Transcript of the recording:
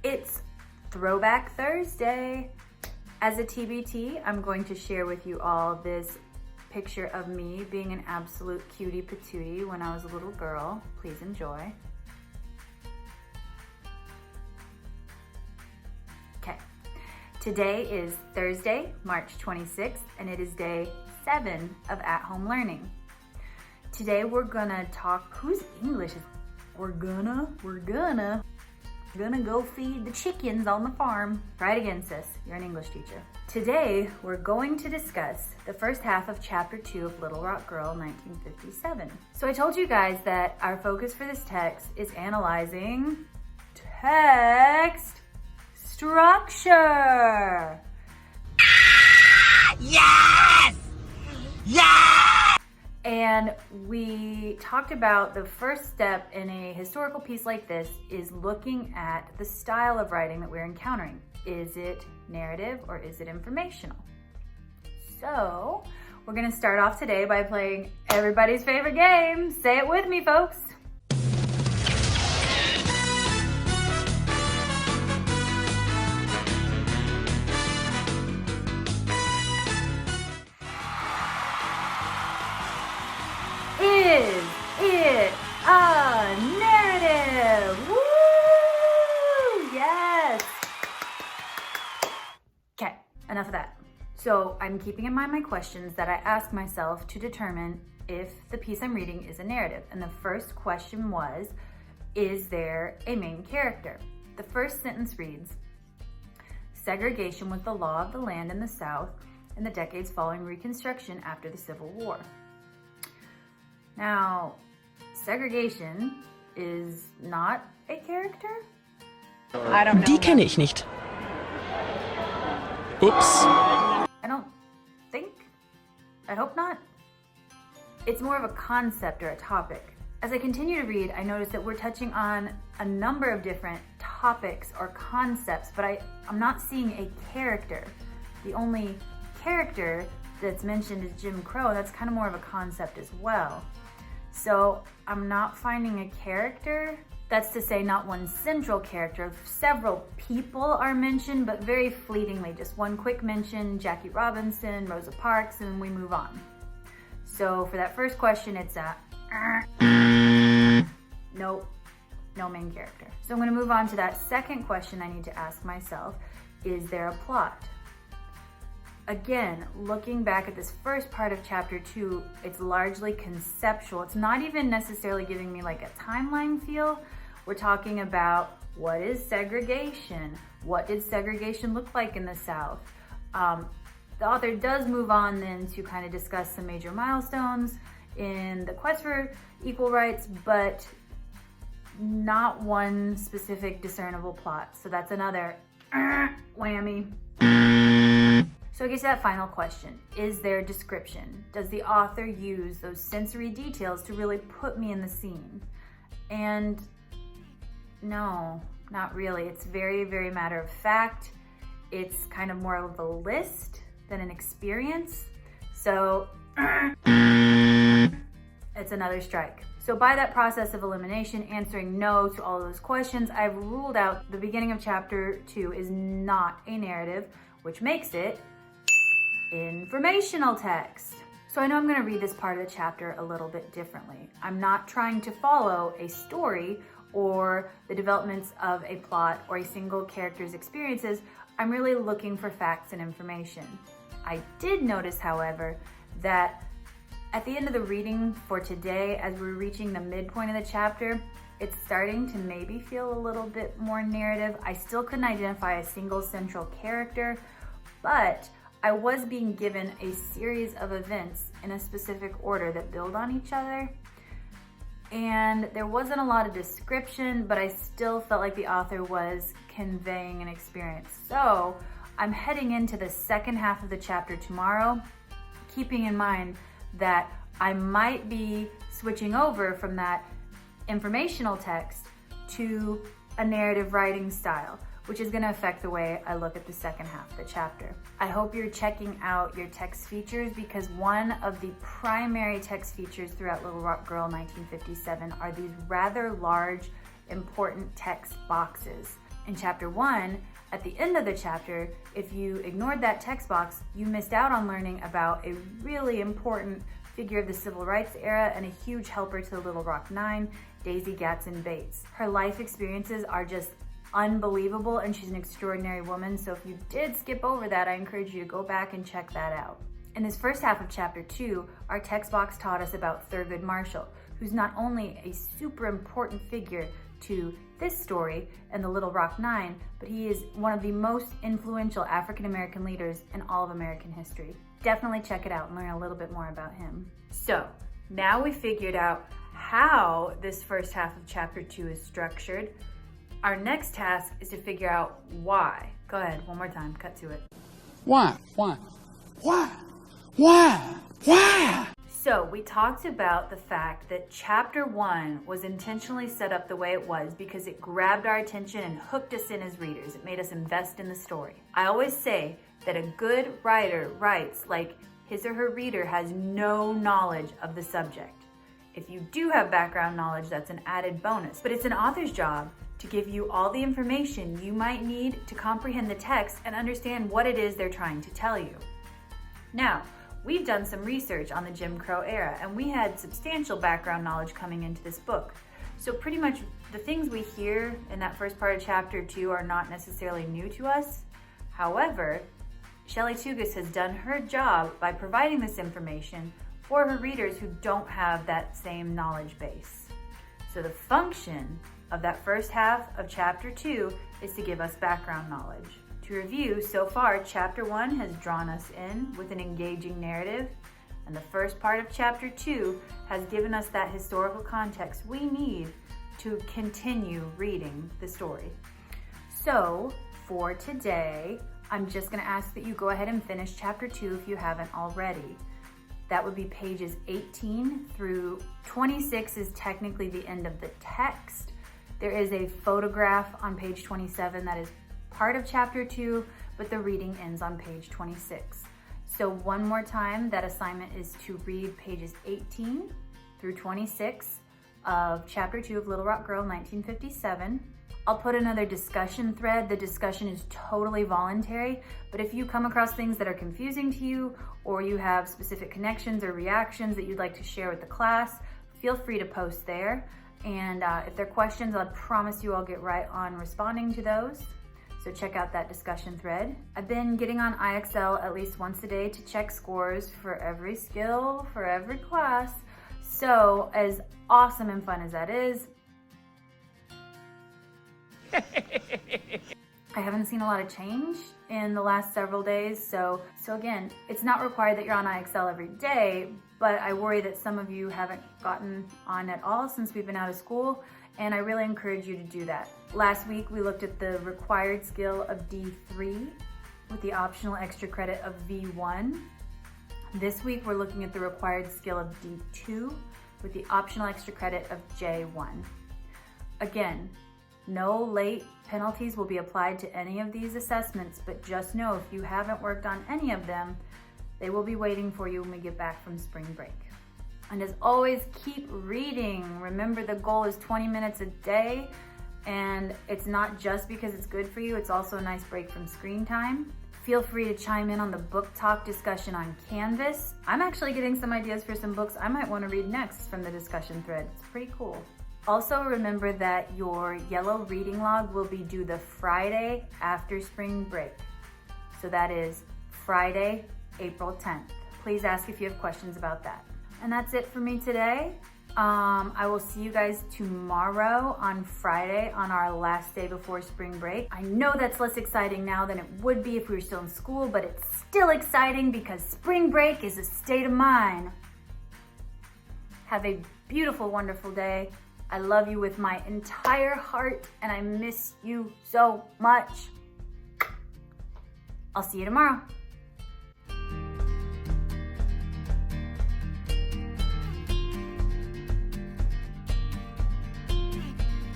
It's Throwback Thursday. As a TBT, I'm going to share with you all this picture of me being an absolute cutie patootie when I was a little girl. Please enjoy. Okay, today is Thursday, March 26th, and it is day 7 of at-home learning. Today we're gonna talk, whose English is, we're gonna go feed the chickens on the farm. Try it again, sis. You're an English teacher. Today, we're going to discuss the first half of chapter 2 of Little Rock Girl, 1957. So I told you guys that our focus for this text is analyzing text structure. Yes! Yes! And we talked about the first step in a historical piece like this is looking at the style of writing that we're encountering. Is it narrative or is it informational? So we're gonna start off today by playing everybody's favorite game. Say it with me, folks. Is it a narrative? Woo! Yes! Okay, enough of that. So I'm keeping in mind my questions that I ask myself to determine if the piece I'm reading is a narrative. And the first question was, is there a main character? The first sentence reads, segregation was the law of the land in the South in the decades following Reconstruction after the Civil War. Now, segregation is not a character? I don't know. Die kenne ich nicht. Oops. I don't think. I hope not. It's more of a concept or a topic. As I continue to read, I notice that we're touching on a number of different topics or concepts, but I'm not seeing a character. The only character that's mentioned is Jim Crow. That's kind of more of a concept as well. So I'm not finding a character. That's to say, not one central character. Several people are mentioned, but very fleetingly. Just one quick mention, Jackie Robinson, Rosa Parks, and we move on. So for that first question, it's nope, no main character. So I'm gonna move on to that second question I need to ask myself. Is there a plot? Again, looking back at this first part of chapter 2, it's largely conceptual. It's not even necessarily giving me like a timeline feel. We're talking about what is segregation? What did segregation look like in the South? The author does move on then to kind of discuss some major milestones in the quest for equal rights, but not one specific discernible plot. So that's another whammy. So I guess that final question, is there description? Does the author use those sensory details to really put me in the scene? And no, not really. It's very, very matter of fact. It's kind of more of a list than an experience. So it's another strike. So by that process of elimination, answering no to all those questions, I've ruled out the beginning of chapter 2 is not a narrative, which makes it informational text. So I know I'm going to read this part of the chapter a little bit differently. I'm not trying to follow a story or the developments of a plot or a single character's experiences. I'm really looking for facts and information. I did notice, however, that at the end of the reading for today, as we're reaching the midpoint of the chapter, it's starting to maybe feel a little bit more narrative. I still couldn't identify a single central character, but I was being given a series of events in a specific order that build on each other. And there wasn't a lot of description, but I still felt like the author was conveying an experience. So I'm heading into the second half of the chapter tomorrow, keeping in mind that I might be switching over from that informational text to a narrative writing style, which is going to affect the way I look at the second half of the chapter. I hope you're checking out your text features, because one of the primary text features throughout Little Rock Girl 1957 are these rather large, important text boxes. In chapter 1, at the end of the chapter, if you ignored that text box, you missed out on learning about a really important figure of the Civil Rights era and a huge helper to the Little Rock Nine, Daisy Gatson Bates. Her life experiences are just unbelievable, and she's an extraordinary woman, so if you did skip over that, I encourage you to go back and check that out. In this first half of chapter 2, our text box taught us about Thurgood Marshall, who's not only a super important figure to this story and the Little Rock Nine, but he is one of the most influential African American leaders in all of American history. Definitely check it out and learn a little bit more about him. So now we figured out how this first half of chapter 2 is structured. Our next task is to figure out why. Go ahead, one more time, cut to it. Why? So we talked about the fact that chapter 1 was intentionally set up the way it was because it grabbed our attention and hooked us in as readers. It made us invest in the story. I always say that a good writer writes like his or her reader has no knowledge of the subject. If you do have background knowledge, that's an added bonus. But it's an author's job to give you all the information you might need to comprehend the text and understand what it is they're trying to tell you. Now, we've done some research on the Jim Crow era, and we had substantial background knowledge coming into this book. So pretty much the things we hear in that first part of chapter 2 are not necessarily new to us. However, Shelley Tugas has done her job by providing this information for her readers who don't have that same knowledge base. So the function of that first half of chapter 2 is to give us background knowledge. To review, so far, chapter 1 has drawn us in with an engaging narrative, and the first part of chapter 2 has given us that historical context we need to continue reading the story. So, for today, I'm just going to ask that you go ahead and finish chapter 2 if you haven't already. That would be pages 18 through 26 is technically the end of the text. There is a photograph on page 27 that is part of chapter 2, but the reading ends on page 26. So one more time, that assignment is to read pages 18 through 26 of chapter 2 of Little Rock Girl, 1957. I'll put another discussion thread. The discussion is totally voluntary, but if you come across things that are confusing to you, or you have specific connections or reactions that you'd like to share with the class, feel free to post there. And if there are questions, I promise you I'll get right on responding to those. So check out that discussion thread. I've been getting on IXL at least once a day to check scores for every skill, for every class. So as awesome and fun as that is, I haven't seen a lot of change in the last several days. So again, it's not required that you're on IXL every day, but I worry that some of you haven't gotten on at all since we've been out of school, and I really encourage you to do that. Last week, we looked at the required skill of D3 with the optional extra credit of V1. This week, we're looking at the required skill of D2 with the optional extra credit of J1. Again, no late penalties will be applied to any of these assessments, but just know if you haven't worked on any of them, they will be waiting for you when we get back from spring break. And as always, keep reading. Remember, the goal is 20 minutes a day, and it's not just because it's good for you, it's also a nice break from screen time. Feel free to chime in on the book talk discussion on Canvas. I'm actually getting some ideas for some books I might want to read next from the discussion thread. It's pretty cool. Also remember that your yellow reading log will be due the Friday after spring break. So that is Friday, April 10th. Please ask if you have questions about that. And that's it for me today. I will see you guys tomorrow on Friday on our last day before spring break. I know that's less exciting now than it would be if we were still in school, but it's still exciting because spring break is a state of mind. Have a beautiful, wonderful day. I love you with my entire heart, and I miss you so much. I'll see you tomorrow.